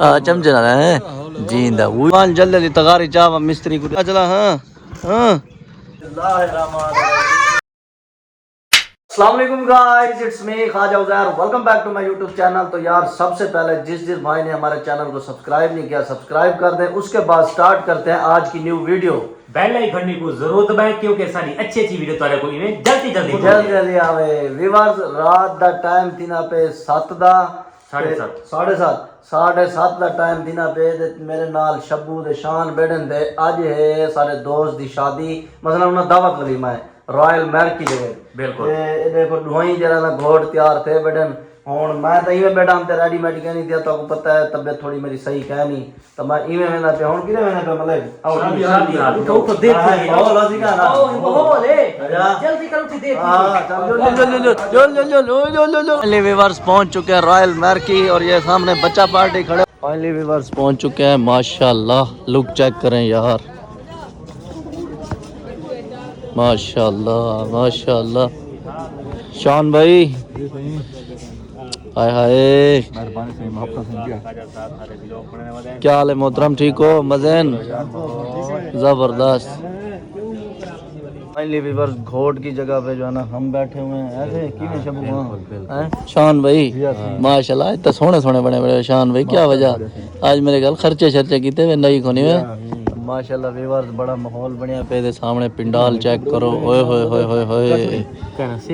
चमचे ना है जींदा वो जल्दी तगारी चाव मिस्त्री को चला। हाँ हाँ अस्सलाम वालेकुम guys, it's me Khwaja Uzair, welcome back to my YouTube channel. तो यार सबसे पहले जिस भाई ने हमारे चैनल को सब्सक्राइब नहीं किया सब्सक्राइब कर दें। उसके बाद स्टार्ट करते हैं आज की न्यू वीडियो। बेल आइकन को जरूर दबाएं क्योंकि सारी अच्छी वीडियो तुम्हारे को इवें जल्दी आवे। व्यूअर्स रात दा टाइम तिना पे 7 दा 7:30 दा टाइम तिना पे मेरे नाल शब्बू दे शान बेड़न दे अज है सारे दोस्त दी शादी, मतलब उन्हें दावत वलीमा है रॉयल मैरकी दे। बिल्कुल देखो दुआई जरा ना घोड़ तैयार थे बेडन। हुन मैं तो इवें बैठा हम ते रेडीमेड कहनी दिया तो पता है तबीयत थोड़ी मेरी सही कह नहीं तो मैं इवें वेंदा पे। हुन किने वेंदा पे मतलब शादी उठो उठो देख हो लसी का ना हो ले जल्दी कर उठी देख। हां चल फाइनली व्यूअर्स पहुंच चुके हैं रॉयल मैरकी और ये सामने बच्चा पार्टी खड़े। फाइनली व्यूअर्स पहुंच चुके हैं। माशाल्लाह लुक चेक करें यार, माशाल्लाह माशाल्लाह। शान भाई हाय हाय क्या हाल है मोहतरम, ठीक हो? मज़ेन जबरदस्त। फाइनली व्यूअर्स घोट की जगह पे जो है ना हम बैठे हुए हैं ऐसे कि शबू हैं। शान भाई माशाल्लाह इतने सोहने सोहने बने बड़े। शान भाई क्या वजह आज मेरे गल खर्चे शर्चे किते हुए नहीं कोनी में माशाल्लाह। व्यूअर्स बड़ा माहौल बनया पे दे सामने पिंडाल चेक करो। ओए होए होए होए होए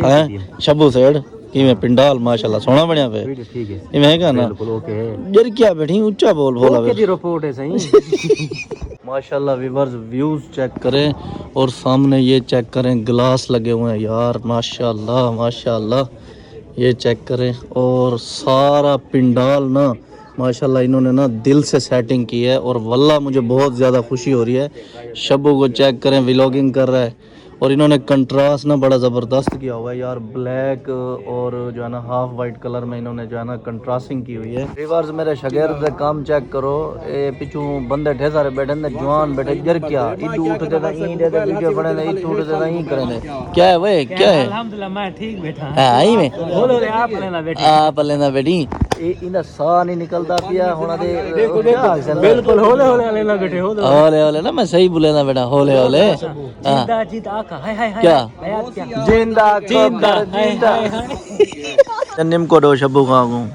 हैं शबू सेठ कि में पिंडाल माशाल्लाह सोना बनया पे। ठीक है इवें का ना बिल्कुल ओके जर क्या बैठी ऊंचा बोल बोला ओके दी रिपोर्ट है सही। माशाल्लाह व्यूअर्स व्यूज चेक करें और सामने ये चेक करें ग्लास लगे हुए हैं यार माशाल्लाह माशाल्लाह। ये चेक करें और सारा पिंडाल ना माशाल्लाह इन्होंने ना दिल से सेटिंग की है और वल्लाह मुझे बहुत ज़्यादा खुशी हो रही है। शब्बू को चेक करें व्लॉगिंग कर रहा है और इन्होंने कंट्रास्ट ना बड़ा ज़बरदस्त किया हुआ है यार। ब्लैक और जो है ना हाफ वाइट कलर में इन्होंने जो है ना कंट्रास्टिंग की हुई है। व्यूअर्स मेरे शागिर्द दे काम चेक करो। ए पिछू बंदे ढेर सारे बैठे ने जवान बैठे जर क्या इदू उठते ता ई दे वीडियो बने ने इदू उठते ता ई करे ने क्या है वे क्या है। अल्हम्दुलिल्लाह मैं ठीक बैठा हां आई में बोलो रे आप लेना बेटी इना साह नहीं निकलता पिया होना दे बिल्कुल होले होले लेना बेटे होले होले ना मैं सही बोले ना बेटा होले होले जिंदा जीत आका हाय हाय क्या जिंदा जिंदा जिंदा निम को दो शब्बू खाऊं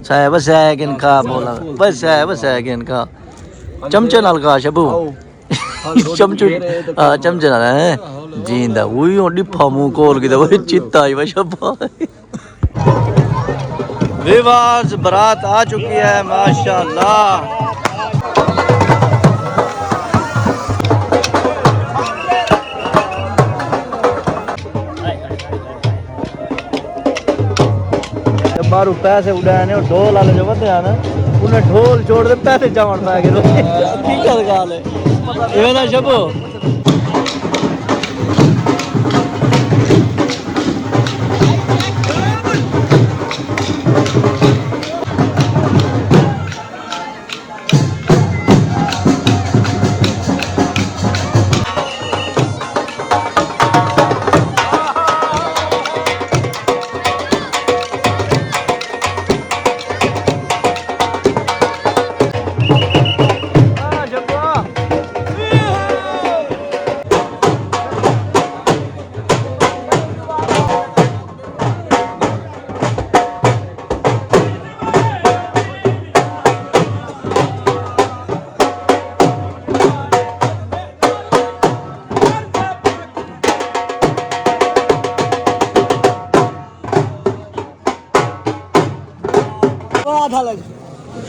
साहब बस है कि इनका बोला बस है कि इनका चमचे नाल का शब्बू चमचे नाल है जिंदा वही डिफा मुंह खोल के वो चित्ता ही शब्बू। व्यूअर्स बारात आ चुकी है माशाल्लाह। मारू पैसे उड़ाने और ढोल वाले जो बंदे हैं ना उन्हें ढोल छोड़ दे पैसे जमन पा गए की क्या गाल है ये ना शबो।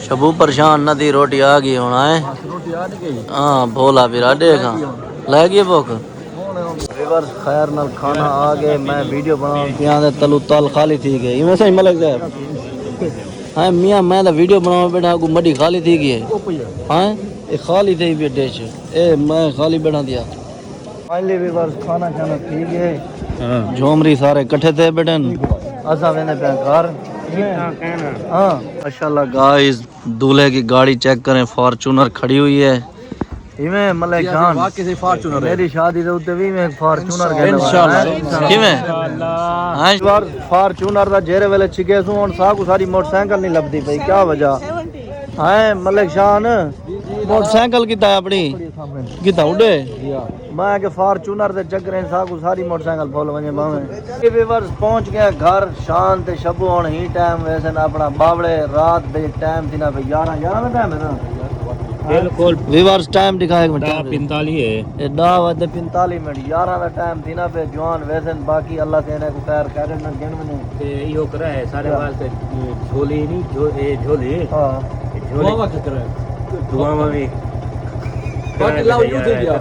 शबू परेशान न थी रोटी आ गई होना है। हाँ भोला फिर देखा लै गई भुख। खैर नाल खाना आ गए मैं वीडियो बना तलू तल खाली थी गई वैसे ही मलक जाए। हाँ मियाँ मैं तो वीडियो बनावा बैठा को मड्डी खाली थी गई हाँ ये खाली थी भी डिश ए मैं खाली बैठा दिया। फाइनली व्यूअर्स खाना खाना ठीक है झोमरी सारे इकट्ठे थे बेटन असा वेने पे घर। हाँ माशाल्लाह गाइस दूल्हे की गाड़ी चेक करें फॉर्च्यूनर खड़ी हुई है इवें मलक जान वाकई फॉर्च्यूनर मेरी शादी दे उत्ते भी मैं फॉर्च्यूनर के इंशाल्लाह किवें हां फॉर्च्यूनर दा जेरे वेले छिके सु हुन सा को सारी मोटरसाइकिल नहीं लभदी भाई क्या वजह हाय मलिक शान मोटरसाइकिल कितना अपनी कितना उड़े मैं के फॉर्च्यूनर ते चक्करे साकू सारी मोटरसाइकिल फुल वने बावे ये व्यूअर्स पहुंच गया घर शान ते शबू हुन ही टाइम वैसे ना अपना बावड़े रात बे टाइम थी ना 11 11 का टाइम है ना बिल्कुल व्यूअर्स टाइम दिखाए 45 है ये 10:45 मिनट 11 का टाइम थी ना पे जवान वैसे बाकी अल्लाह कहने को खैर करे ना गिन मने ते यो करा है सारे वास्ते झोली नहीं झोली हां झोली बाबा के करा दुआ में भी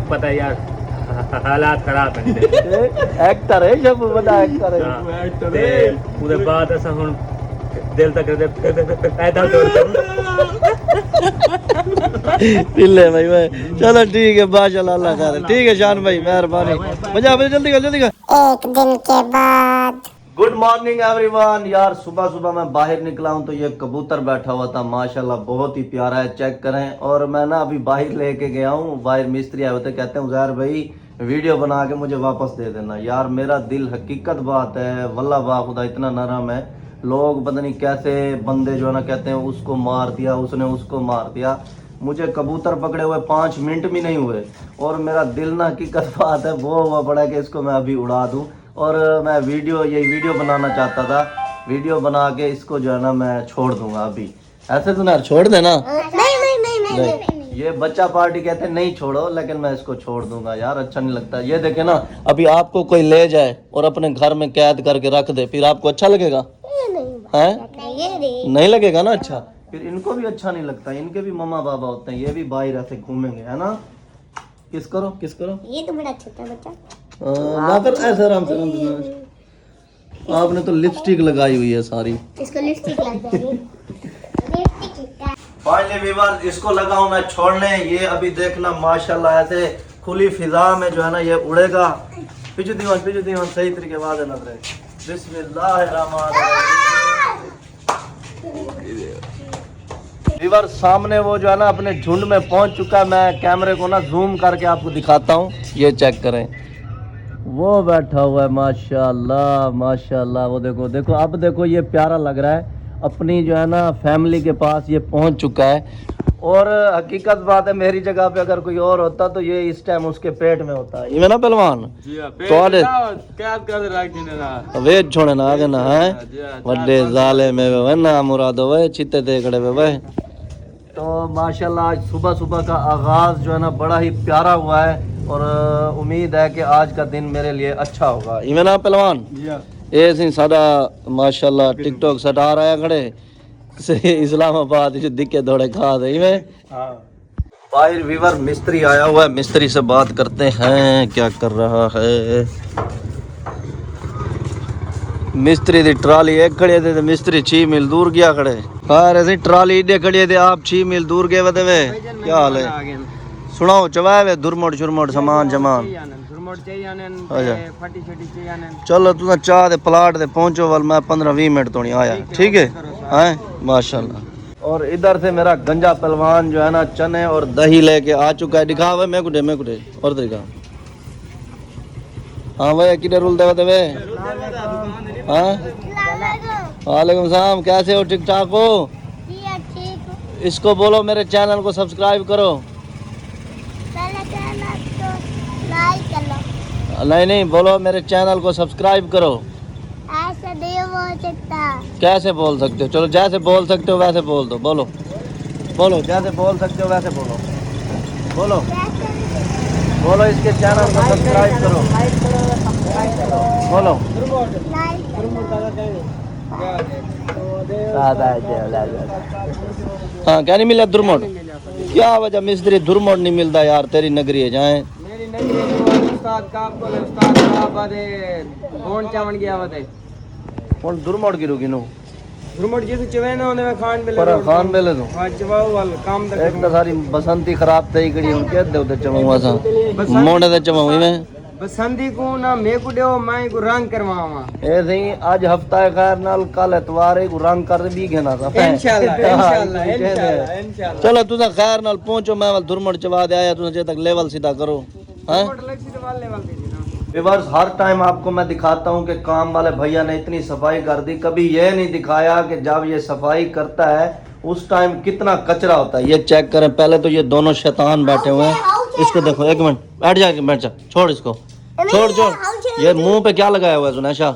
पता है यार हालात खराब है एक्टर है सब बड़ा एक्टर है पूरे बाद ऐसा हुन दिल तक पैदा ले भाई भाई चलो ठीक है माशाल्लाह अल्लाह करे ठीक है शान भाई मेहरबानी मजा आ जल्दी कर जल्दी कर एक दिन के बाद गुड मॉर्निंग एवरीवन यार सुबह सुबह मैं बाहर निकला हूं तो ये कबूतर बैठा हुआ था माशाल्लाह बहुत ही प्यारा है चेक करें और मैं ना अभी बाहर लेके गया हूं बाहर मिस्त्री आए होते कहते हैं उजैर भाई वीडियो बना के मुझे वापस दे देना यार मेरा दिल हकीकत बात है वल्लाह बा खुदा इतना नरम है लोग पता नहीं कैसे बंदे जो है ना कहते हैं उसको मार दिया उसने उसको मार दिया मुझे कबूतर पकड़े हुए 5 मिनट भी नहीं हुए और मेरा दिल ना हकीकत बात है वो हुआ पड़ा कि इसको मैं अभी उड़ा दूं और मैं ये वीडियो बनाना चाहता था वीडियो बना के इसको जो है ना मैं छोड़ दूंगा अभी ऐसे तो ना छोड़ देना नहीं ये बच्चा पार्टी कहते हैं नहीं छोड़ो लेकिन मैं इसको छोड़ दूंगा यार अच्छा नहीं लगता ये देखे ना अभी आपको कोई ले जाए और अपने घर में कैद करके रख दे फिर आपको अच्छा लगेगा हैं नहीं लगेगा ना अच्छा फिर इनको भी अच्छा नहीं लगता इनके भी मम्मा बाबा होते हैं ये भी बाहर ऐसे घूमेंगे है ना किस करो ये तो बड़ा छोटा बच्चा ना कर ऐसे आराम से आपने तो लिपस्टिक लगाई हुई है सारी इसको लिपस्टिक लग जाएगी फाइनली व्यूअर्स इसको लगाऊं मैं छोड़ने ये अभी देखना माशाल्लाह ऐसे खुली फिजा में जो है ना ये उड़ेगा पीछे दीवान सही तरीके आवाज है नजर बिस्मिल्लाहिर्रहमानिर्रहीम रिवर सामने वो जो है ना अपने झुंड में पहुंच चुका है मैं कैमरे को ना जूम करके आपको दिखाता हूँ ये चेक करें वो बैठा हुआ है माशाल्लाह माशाल्लाह वो देखो अब देखो ये प्यारा लग रहा है अपनी जो है ना फैमिली के पास ये पहुंच चुका है और हकीकत बात है मेरी जगह पे अगर कोई और होता तो ये इस टाइम उसके पेट में होता है ये ना पहलवान वे छोड़े ना आगे ना है वड्डे जाले में वे ना मुरादो वे चित्ते देखड़े वे तो माशाल्लाह आज सुबह सुबह का आगाज जो है ना बड़ा ही प्यारा हुआ है और उम्मीद है कि आज का दिन मेरे लिए अच्छा होगा इमे ना पहलवान ये सिंह सादा माशाल्लाह टिकटॉक सटा रहा है खड़े से इस्लामाबाद जो दिखे दौड़े खा दे में बाहर वीवर मिस्त्री आया हुआ है मिस्त्री से बात करते हैं क्या कर रहा है मिस्त्री दी ट्राली एक खड़े थे मिस्त्री 6 मील दूर गया खड़े हाँ ऐसे ट्राली इडे खड़े थे आप 6 मील दूर गए वे वे क्या हाल है सुनाओ चवाए वे दुरमोट शुरमोट सामान चलो तुम चाह दे प्लाट दे पहुंचो वाल मैं 15-20 मिनट तो नहीं आया ठीक है हैं माशाल्लाह और इधर से मेरा गंजा पहलवान जो है ना चने और दही लेके आ चुका है दिखा वे मैं कुटे और दिखा हाँ भाई किधर रुल दे वे हाँ वालेकुम सलाम कैसे हो ठीक ठाक हो इसको बोलो मेरे चैनल को सब्सक्राइब करो नहीं बोलो मेरे चैनल को सब्सक्राइब करो ऐसा नहीं बोल सकता कैसे बोल सकते हो चलो जैसे बोल सकते हो वैसे बोल दो बोलो जैसे बोल सकते हो वैसे बोलो इसके चैनल को सब्सक्राइब करो बोलो हाँ क्या नहीं मिला दुरमोट क्या वजह मिस्त्री दुरमोट नहीं मिलता यार तेरी नगरी है जाए कौन दुरमोट की रुकी नो दुरमोट जी चवे ना ओने खान बेले पर खान बेले तो हां चवाओ वाल काम तक एक तो सारी बसंती खराब तई गड़ी उन के दे चमावा सा मोड़े दे चमावी में बसंती को ना मैं को देओ मैं को रंग करवावा ए सही आज हफ्ता है खैर नाल कल एतवार को रंग कर भी घेना था इंशाल्लाह चलो तुझा खैर नाल पहुंचो मैं वाल दुरमोट चवा दे आया तुझे तक लेवल सीधा करो हां व्यूअर्स हर टाइम आपको मैं दिखाता हूँ कि काम वाले भैया ने इतनी सफाई कर दी, कभी ये नहीं दिखाया कि जब ये सफाई करता है उस टाइम कितना कचरा होता है। ये चेक करें, पहले तो ये दोनों शैतान बैठे हुए हैं, इसको देखो, एक मिनट बैठ जा, बैठ जा, छोड़ इसको, छोड़। ये मुंह पे क्या लगाया हुआ है सुनेशा?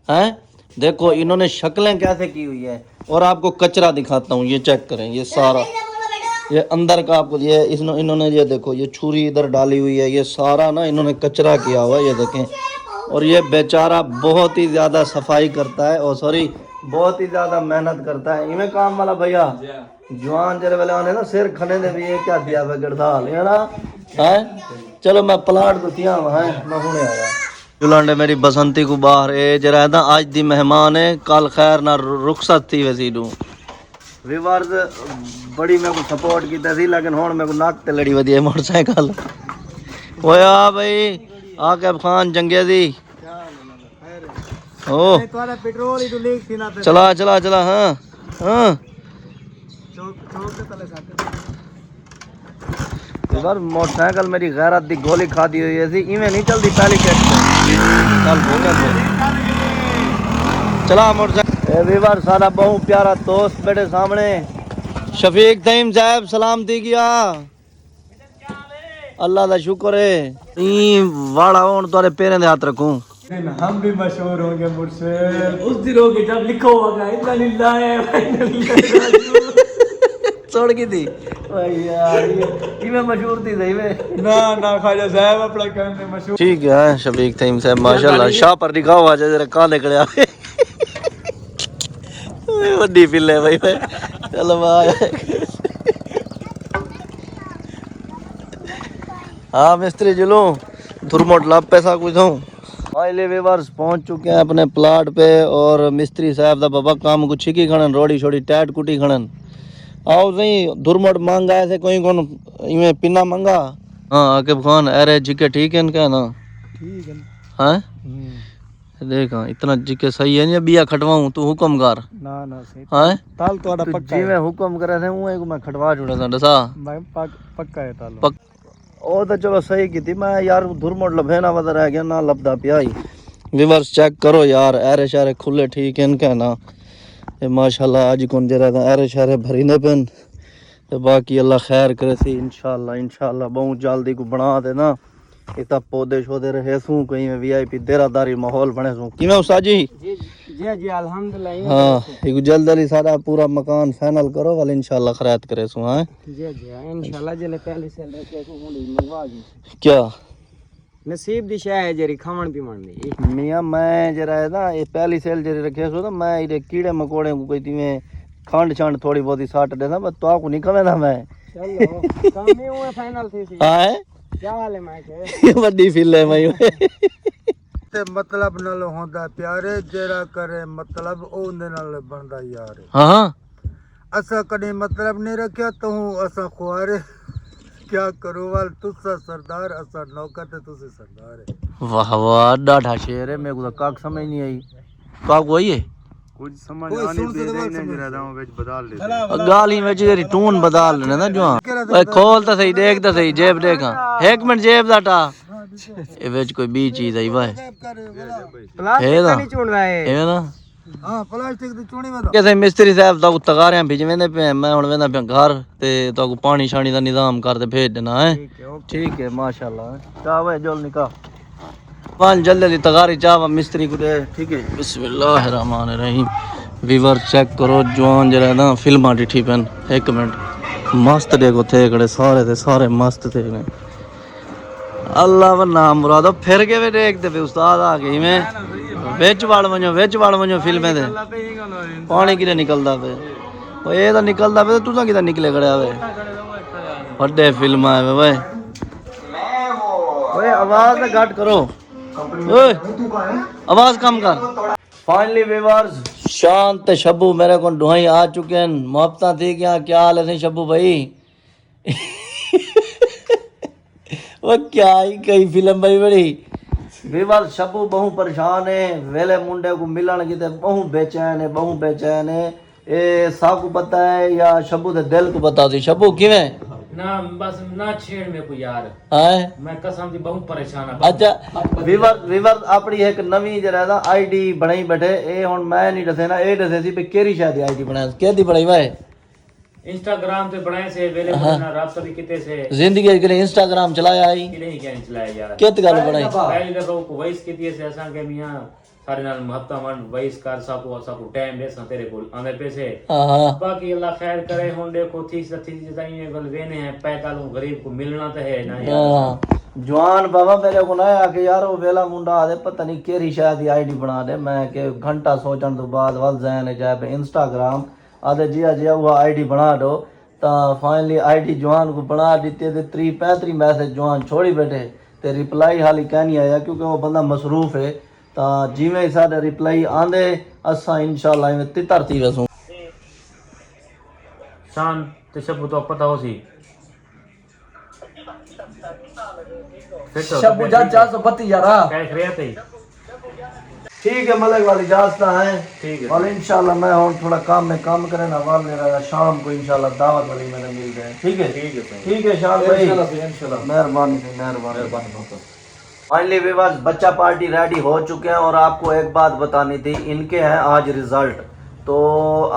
हैं? देखो इन्होंने शक्लें कैसे की हुई है। और आपको कचरा दिखाता हूँ, ये चेक करें, ये सारा, ये अंदर का आपको, ये इन्होंने ये देखो, ये छुरी इधर डाली हुई है, ये सारा ना इन्होंने कचरा किया हुआ है, ये देखें। और ये बेचारा बहुत ही ज़्यादा सफाई करता है, और सॉरी बहुत ही ज़्यादा मेहनत करता है। इन्हें काम वाला भैया जवान जरे वाले आने ना सिर खने दे भी, ये क्या दिया हुआ गिरदाल है ना है। चलो मैं प्लाट तो दिया है, मैं हुने आया जुलांडे मेरी बसंती को बाहर ए जरा ना, आज दी मेहमान है, कल खैर ना रुखसत थी वैसी डू व्यूअर्स बड़ी मेरे को सपोर्ट की थी, लेकिन हुण मेरे को नाक ते लड़ी वधी मोटरसाइकिल होया भाई आके खान जंगे दी ओ पेट्रोल ही तो लीक थी ना चला चला चला। हाँ हाँ यार मोटरसाइकिल मेरी गैरत दी गोली खा दी हुई थी, इवें नहीं चलती पहली कैट चल भोगा चला मोटरसाइकिल। व्यूअर सारा बहुत प्यारा दोस्त बैठे सामने, शफीक तईम साहब सलाम दी गया, अल्लाह का शुक्र है। वाड़ा होन तुम्हारे पैरों दे हाथ रखूं, हम भी मशहूर होंगे मुझसे। उस दिन होगे जब लिखा होगा इन्ना लिल्लाह छोड़ की थी यार, ये मशहूर थी सही में ना ख्वाजा साहब अपना काम में मशहूर। ठीक है शफीक तईम साहब माशाल्लाह, शाह पर लिखा हुआ जरा कहाँ निकले आवे वड्डी पिल्ले भाई चलो हाँ मिस्त्री जुलू धुरमोट लाभ पैसा कुछ हूँ। फाइनली व्यूअर्स पहुंच चुके हैं अपने प्लाट पे, और मिस्त्री साहब दा बाबा काम को छिकी खड़न, रोड़ी छोड़ी टैट कुटी खड़न। आओ सही धुरमोट मांगा ऐसे कोई कौन इवें पिना मांगा। हाँ आकिब खान अरे जिके ठीक है इनका ना, ठीक है हाँ देखा इतना जिके सही है नहीं, बिया खटवाऊं तू हुक्म कर ना सही हाँ ताल तोड़ा पक्का जी मैं हुक्म करे थे वो मैं खटवा छुड़ा था दसा मैं पक्का है ताल ओ तो चलो सही की थी, मैं यार धुरमोट लभेना वध रह गया ना लभदा पिया ही। व्यूअर्स चेक करो यार ऐरे शारे खुले ठीक है इनका ना, ये माशाल्लाह आज कौन जरा ऐरे शारे भरी ने पेन, तो बाकी अल्लाह खैर करे सी इंशाल्लाह बहुत जल्दी को बना देना। इतना पौधे शोधे रहे सू कहीं में वीआईपी देरादारी माहौल बने सू कि मैं उस्ताद जी जी अल्हम्दुलिल्लाह। हाँ एक जल्दी सारा पूरा मकान फाइनल करो वाले इंशाल्लाह खैरात करे सू। हाँ जी इंशाल्लाह जले पहले से रखे को हुंडी मंगवा दी क्या नसीब दी शाय है जरी खावन पीवन दी मियां मैं जरा है ना ये पहली सेल जरी रखे सो, तो मैं ये कीड़े मकोड़े को कोई तिਵੇਂ खंड छंड थोड़ी बहुती साट देना, बस तो आपको निकले ना मैं चलो काम ही हुआ फाइनल थी सी। हाँ क्या हाल है मैं के ਵੱਡੀ ਫੀਲ ਹੈ ਮੈਂ ਤੇ ਮਤਲਬ ਨਾਲ ਹੁੰਦਾ ਪਿਆਰੇ, ਜਿਹੜਾ ਕਰੇ ਮਤਲਬ ਉਹਦੇ ਨਾਲ ਬਣਦਾ ਯਾਰ। ਹਾਂ ਅਸਾਂ ਕਦੇ ਮਤਲਬ ਨਹੀਂ ਰੱਖਿਆ ਤੂੰ ਅਸਾਂ ਖੁਆਰੇ क्या करो वाल तुसा सरदार असा नौकर ते तुसे सरदार है। वाह वाह डाढ़ा शेर है, मेरे को तो काक समझ नहीं आई। काक वही है कुछ समझ आने दे नहीं जरा दाव विच बदल ले गाली में जेरी टून बदल लेना ना जो ओए खोल तो सही देख तो सही जेब देखा एक मिनट जेब दाटा ए विच कोई बी चीज आई वाह प्लास्टिक नहीं चुन रहा है ए ना हां प्लास्टिक दी चुनी में कैसे मिस्त्री साहब दा तगारियां भिजवेंदे पे मैं हुन वेंदा पे घर ते तो पानी शानी दा निजाम कर दे भेज देना है। ठीक है माशाल्लाह चावे जोल निका पान जल्दी तगारी चावा मिस्त्री को दे। ठीक है बिस्मिल्लाहिर्रहमानिर्रहीम। वीवर चेक करो जवान जरा ना फिल्मा डिठी पेन एक मिनट मस्त देखो थे कड़े सारे थे सारे मस्त थे ने अल्लाह व नाम मुरादो फिर के वे देखते पे उस्ताद आ गई मैं विच वाल वणो फिल्में दे पानी किने निकलदा पे ओ ए दा निकलदा पे तू ता किदा निकले खड़या वे बड़े फिल्म आए वे ओए आवाज घट करो ओए आवाज कम कर। फाइनली व्यूअर्स शांत शब्बू मेरे को ढुआई आ चुके हैं, मोहब्बत थी क्या हाल है शब्बू भाई वो क्या ही कई फिल्म भाई बड़ी व्यूअर्स शब्बू बहु परेशान है, वेले मुंडे को मिलन की बहु बेचैन है ए सा को पता है या शब्बू दे दिल को बता दी शब्बू किवें ना बस ना छेड़ में कोई यार, है मैं कसम दी बहुत परेशान हूं। अच्छा वीवर अपनी एक नवी जरा दा आईडी बनाई बैठे ए हुन मैं नहीं दसे ना ए दसे सी पे केरी शादी आईडी बना केदी बनाई वाए इंस्टाग्राम पे बनाए से वेले ना रात भी किते से जिंदगी के लिए इंस्टाग्राम चलाया आई कि नहीं क्या चलाया यार। कित गल बनाई पहले दफा को वॉइस किती से असा के मियां सारे नाल हफ्ता मन वॉइस कर सको टाइम दे सा तेरे को आंदे पैसे। हां बाकी अल्लाह खैर करे हुन देखो थी जताई में गल वेने हैं पैदा लो गरीब को मिलना तो है ना यार। जवान बाबा मेरे को ना आके यार वो वेला मुंडा आदे पता नहीं केरी शादी आईडी बना दे मैं के घंटा सोचन तो बाद वल जैन जाए पे इंस्टाग्राम आदे जिया वो आईडी बना दो ता फाइनली आईडी जवान को बना दी ते 30-35 मैसेज जवान छोड़ी बैठे ते रिप्लाई हाली कहनी आया क्योंकि वो बंदा मसरूफ है ता जिवें साडे रिप्लाई आंदे असा इंशाल्लाह इवें तितर थी वसू शान ते सब तो पता हो सी शबू जा 432 यारा कैसे रहते ही ठीक है मलिक वाली इजाजत है ठीक है और इंशाल्लाह मैं और थोड़ा काम में काम करे ना वाल मेरा शाम को इंशाल्लाह दावत वाली मैंने मिल जाए ठीक है शाम भाई इंशाल्लाह मेहरबानी फाइनली विवास बच्चा पार्टी रेडी हो चुके हैं और आपको एक बात बतानी थी इनके हैं आज रिजल्ट तो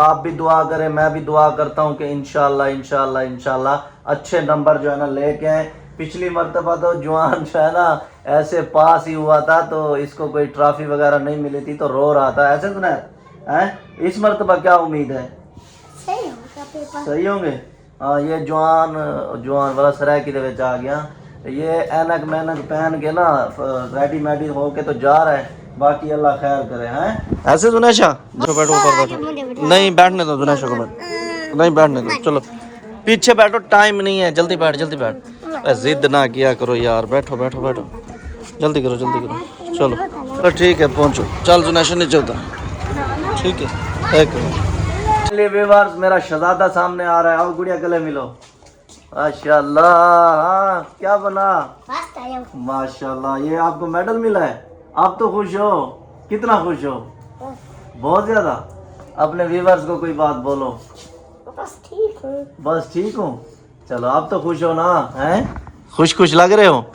आप भी दुआ करें मैं भी दुआ करता हूं कि इंशाल्लाह अच्छे नंबर जो है ना लेके आए। पिछली मर्तबा तो जवान जो है ना ऐसे पास ही हुआ था तो इसको कोई ट्रॉफी वगैरह नहीं मिली थी तो रो रहा था ऐसे सुना है इस मर्तबा क्या उम्मीद है सही होगा पेपर सही होंगे। हाँ ये जवान वाला सराय की आ गया ये ऐनक मैनक पहन के ना रेडी होके तो जा रहा है बाकी अल्लाह खैर करे हैं ऐसे सुनेशा बैठो ऊपर बैठो नहीं बैठने दो सुनेशा को नहीं बैठने दो चलो पीछे बैठो टाइम नहीं है जल्दी बैठ जिद ना किया करो यार बैठो जल्दी करो चलो ठीक है पहुंचो चल सुनेशा नहीं चलता ठीक है एक व्यूअर्स मेरा शहजादा सामने आ रहा है आओ गुड़िया गले मिलो माशाल्लाह क्या बना फर्स्ट आया माशाल्लाह ये आपको मेडल मिला है आप तो खुश हो कितना खुश हो बहुत ज्यादा अपने व्यूअर्स को कोई बात बोलो बस ठीक हूँ चलो आप तो खुश हो ना हैं खुश लग रहे हो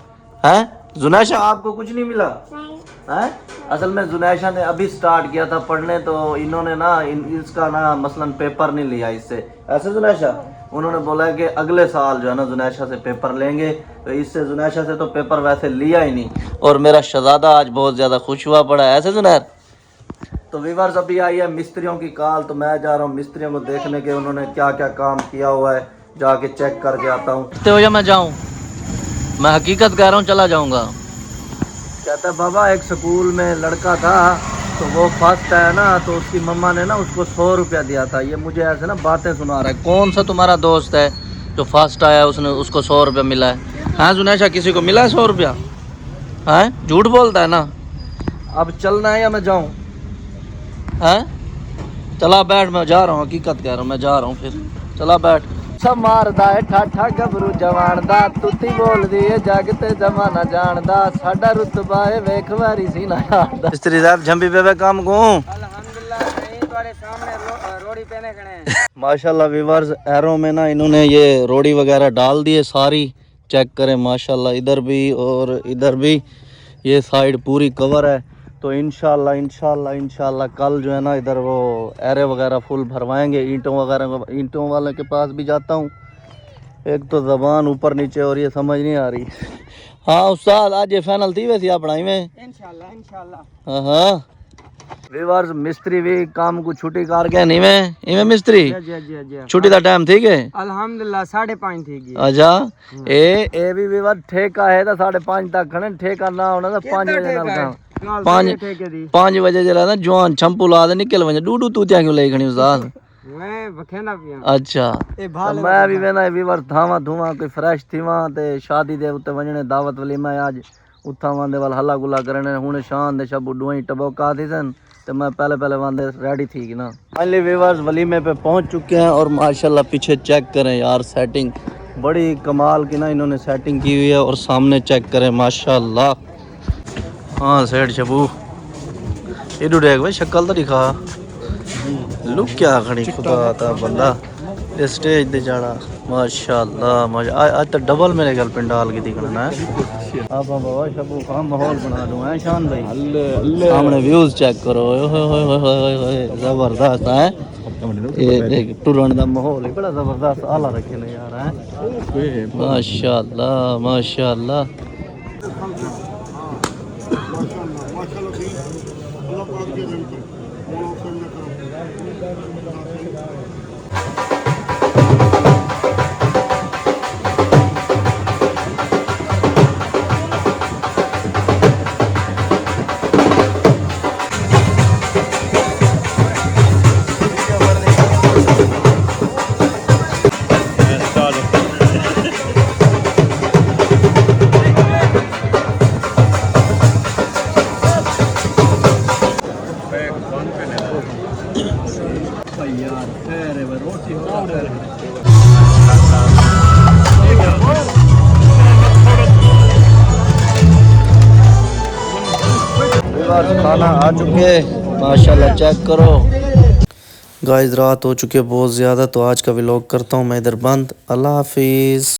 हैं जुनैशा आपको कुछ नहीं मिला हैं असल में जुनैशा ने अभी स्टार्ट किया था पढ़ने तो इन्होंने ना इसका ना मसलन पेपर नहीं लिया इससे ऐसे जुनैशा उन्होंने बोला है कि अगले साल जो है ना जुनैशा से पेपर लेंगे तो इससे जुनैशा से तो पेपर वैसे लिया ही नहीं और मेरा शहजादा आज बहुत ज़्यादा खुश हुआ पड़ा है ऐसे जुनैर। तो व्यूअर्स अभी आई है मिस्त्रियों की कॉल तो मैं जा रहा हूँ मिस्त्रियों को देखने के उन्होंने क्या क्या काम किया हुआ है जाके चेक करके आता हूँ। तो या मैं जाऊँ मैं हकीकत कह रहा हूँ चला जाऊँगा कहता है बाबा एक स्कूल में लड़का था तो वो फर्स्ट है ना तो उसकी मम्मा ने ना उसको 100 रुपया दिया था। ये मुझे ऐसे ना बातें सुना रहा है कौन सा तुम्हारा दोस्त है जो फर्स्ट आया उसने उसको 100 रुपया मिला है। हाँ जुनैशा किसी को मिला है 100 रुपया हैं झूठ बोलता है ना। अब चलना है या मैं जाऊँ हैं चला बैठ मैं जा रहा हूँ हकीकत कह रहा हूँ मैं जा रहा हूँ फिर चला बैठ सब मारदा है ठाठा गबरू जवान दा तुती बोल दी है जागते जमाना जानदा साडा रुतबा है वेख वारी सी ना यारदा मिस्त्री साहब झंबी पे काम को अल्हम्दुलिल्लाह नहीं तुम्हारे सामने रोड़ी पहने खड़े माशाल्लाह व्यूअर्स एरो में ना इन्होंने ये रोड़ी वगैरह डाल दी है सारी चेक करें माशाल्लाह इधर भी और इधर भी ये साइड पूरी कवर है तो इंशाल्लाह कल जो है ना इधर वो एरे वगैरह फुल भरवाएंगे ईंटों वाले के पास भी जाता हूँ एक तो ज़बान ऊपर नीचे और ये समझ नहीं आ रही। हाँ उस्ताद आज ये फाइनल थी वैसे आप पढ़ाई में इंशाल्लाह हाँ व्यूअर्स मिस्त्री भी काम को छुट्टी कर गए नहीं में इवें मिस्त्री छुट्टी का टाइम ठीक है अल्हम्दुलिल्लाह 5:30 थी गई अच्छा ए भी व्यूअर ठेका है तो 5:30 तक खड़े ठेका ना होना तो 5 बजे नाल 5 बजे जरा ना जवान छंपू ला दे निकल वने डूडू तू त्या क्यों ले खणी उस्ताद मैं बखेना पिया अच्छा तो मैं भी वेना व्यूअर थावा धुआ कोई फ्रेश थीवा ते शादी दे उत्ते वजने दावत वाली मैं आज उठा वांदे वाल हल्ला गुला करने हुने शान दे शबू डुई टबोका थी सन तो मैं पहले वांदे रेडी थी कि ना। फाइनली व्यूअर्स वलीमे पे पहुंच चुके हैं और माशाल्लाह पीछे चेक करें यार सेटिंग बड़ी कमाल की ना इन्होंने सेटिंग की हुई है और सामने चेक करें माशाल्लाह। हाँ सेठ शबू इडू देख भाई शक्ल तो दिखा लुक क्या खड़ी खुदा था बंदा स्टेज दे जाना माशाल्लाह आज तो डबल मेरे घर पंडाल की दिखना है। आप बाबा शबू का माहौल बना दूं है शान भाई। सामने व्यूज चेक करो, ओए होए होए होए होए होए, जबरदस्त है। ये देख टूरन का माहौल है बड़ा जबरदस्त, आला रखे ने यार है। माशाल्लाह माशाल्लाह। खाना आ चुके माशाल्लाह, चेक करो गाइस। रात हो चुकी है बहुत ज़्यादा, तो आज का व्लॉग करता हूँ मैं इधर बंद। अल्लाह हाफिज़।